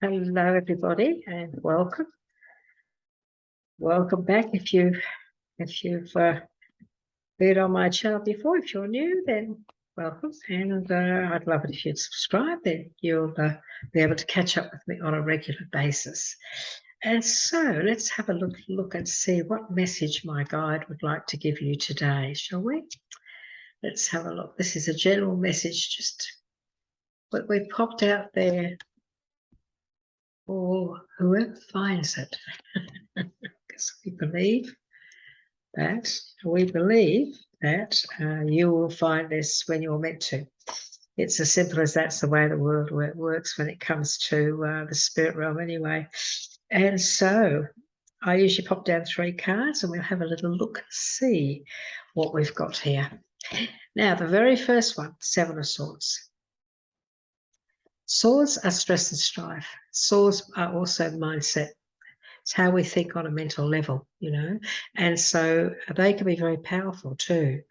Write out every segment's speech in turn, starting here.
Hello, everybody, and welcome. Welcome back. If you've been on my channel before, if you're new, then welcome. And I'd love it if you'd subscribe. Then you'll be able to catch up with me on a regular basis. And so let's have a look and see what message my guide would like to give you today, shall we? Let's have a look. This is a general message, just what we've popped out there for whoever finds it. Because we believe that you will find this when you're meant to. It's as simple as that's the way the world works when it comes to the spirit realm anyway. And so I usually pop down 3 cards and we'll have a little look and see what we've got here. Now, the very first one, 7 of Swords. Swords are stress and strife. Swords are also mindset. It's how we think on a mental level, and so they can be very powerful too.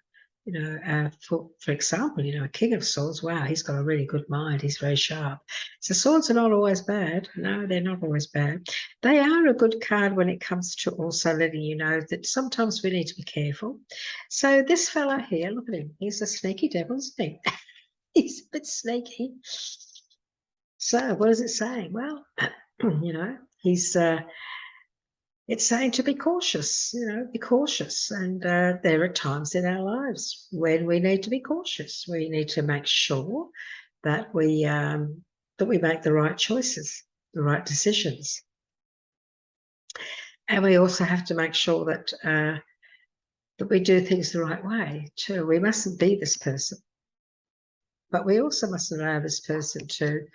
For example, a King of Swords, wow, he's got a really good mind. He's very sharp. So swords are not always bad. No, they're not always bad. They are a good card when it comes to also letting you know that sometimes we need to be careful. So this fella here, look at him. He's a sneaky devil, isn't he? He's a bit sneaky. So what is it saying? Well, he's... it's saying to be cautious, be cautious. And there are times in our lives when we need to be cautious. We need to make sure that we make the right choices, the right decisions. And we also have to make sure that we do things the right way too. We mustn't be this person, but we also mustn't allow this person to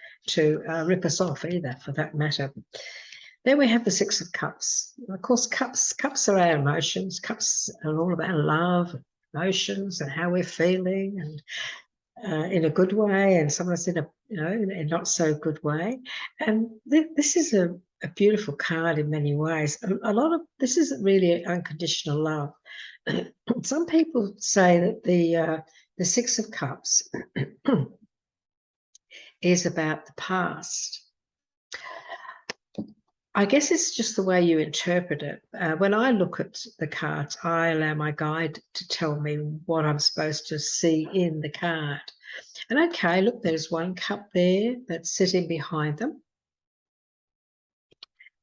rip us off either, for that matter. Then we have the 6 of Cups. Of course, cups are our emotions. Cups are all about love, emotions, and how we're feeling, and in a good way, and sometimes in a not so good way. And this is a beautiful card in many ways. A lot of this isn't really unconditional love. Some people say that the 6 of Cups is about the past. I guess it's just the way you interpret it. When I look at the cards, I allow my guide to tell me what I'm supposed to see in the card. And okay, look, there's 1 cup there that's sitting behind them.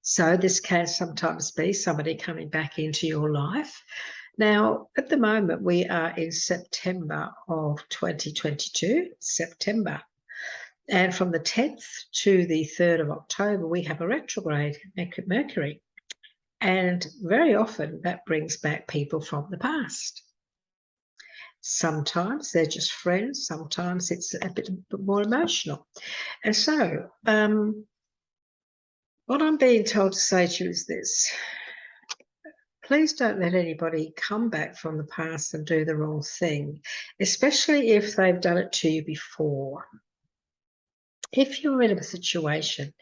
So this can sometimes be somebody coming back into your life. Now, at the moment, we are in September of 2022, September. And from the 10th to the 3rd of October, we have a retrograde Mercury. And very often that brings back people from the past. Sometimes they're just friends. Sometimes it's a bit more emotional. And so what I'm being told to say to you is this. Please don't let anybody come back from the past and do the wrong thing, especially if they've done it to you before. If you're in a situation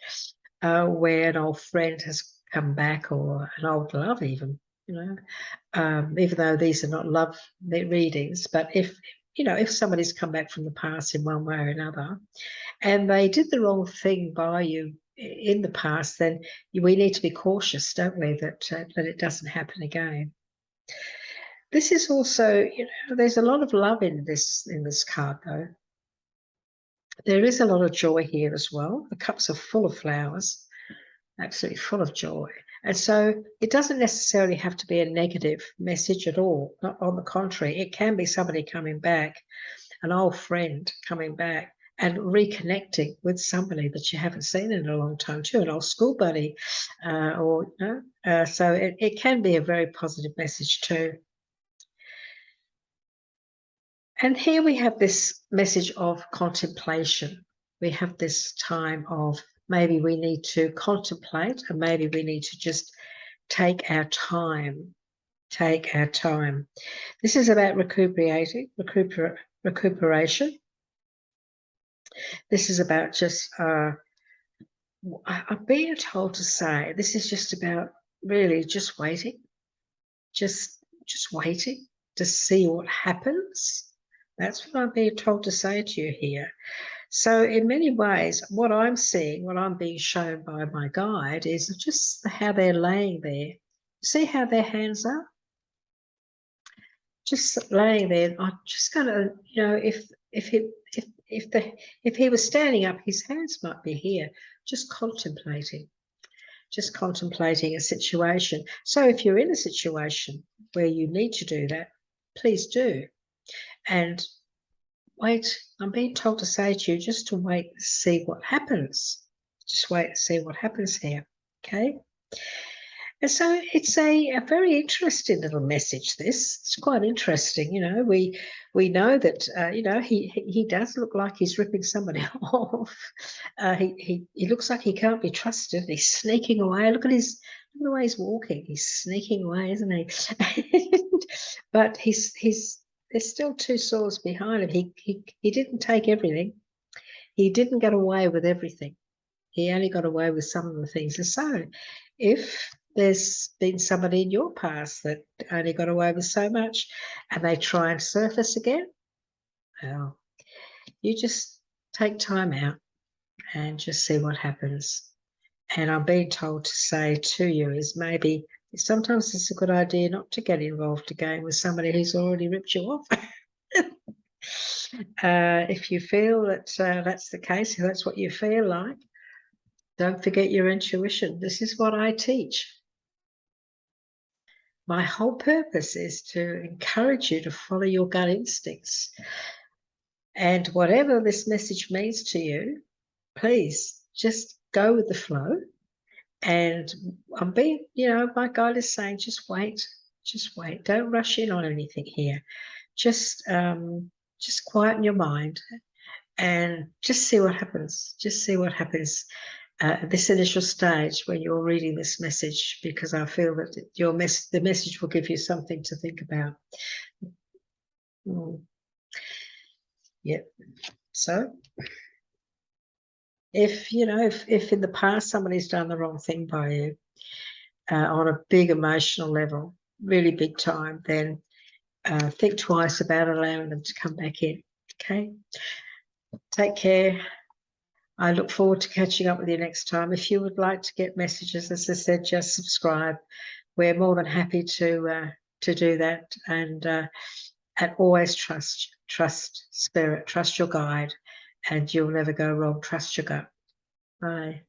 where an old friend has come back, or an old love even, even though these are not love readings, but if somebody's come back from the past in one way or another, and they did the wrong thing by you in the past, then we need to be cautious, don't we, that it doesn't happen again. This is also, there's a lot of love in this card, though. There is a lot of joy here as well. The cups are full of flowers, absolutely full of joy. And so it doesn't necessarily have to be a negative message at all. Not on the contrary, it can be somebody coming back, an old friend coming back and reconnecting with somebody that you haven't seen in a long time too, an old school buddy, so it can be a very positive message too. And here we have this message of contemplation. We have this time of maybe we need to contemplate, and maybe we need to just take our time. Take our time. This is about recuperation. This is about just, I'm being told to say, this is just about really just waiting. Just waiting to see what happens. That's what I'm being told to say to you here. So in many ways, what I'm seeing, what I'm being shown by my guide is just how they're laying there. See how their hands are? Just laying there. I'm just going to, you know, if he was standing up, his hands might be here, just contemplating a situation. So if you're in a situation where you need to do that, please do. And wait, I'm being told to say to you just to wait to see what happens. Just wait to see what happens here, okay? And so it's a very interesting little message, this. It's quite interesting, you know. We know that, you know, he does look like he's ripping somebody off. He looks like he can't be trusted. He's sneaking away. Look at the way he's walking. He's sneaking away, isn't he? But there's still two swords behind him. He didn't take everything. He didn't get away with everything. He only got away with some of the things. And so if there's been somebody in your past that only got away with so much and they try and surface again, well, you just take time out and just see what happens. And I'm being told to say to you is maybe sometimes it's a good idea not to get involved again with somebody who's already ripped you off. If you feel that that's the case, if that's what you feel like, don't forget your intuition. This is what I teach. My whole purpose is to encourage you to follow your gut instincts. And whatever this message means to you, please just go with the flow. And I'm being, you know, my guide is saying, just wait. Don't rush in on anything here. Just quieten your mind and just see what happens. Just see what happens. This initial stage when you're reading this message, because I feel that the message will give you something to think about. Yep. So if you know if in the past somebody's done the wrong thing by you on a big emotional level, really big time, then think twice about allowing them to come back in. Okay. Take care. I look forward to catching up with you next time. If you would like to get messages, as I said, just subscribe. We're more than happy to do that, and always trust spirit, trust your guide, and you'll never go wrong. Trust your gut. Bye.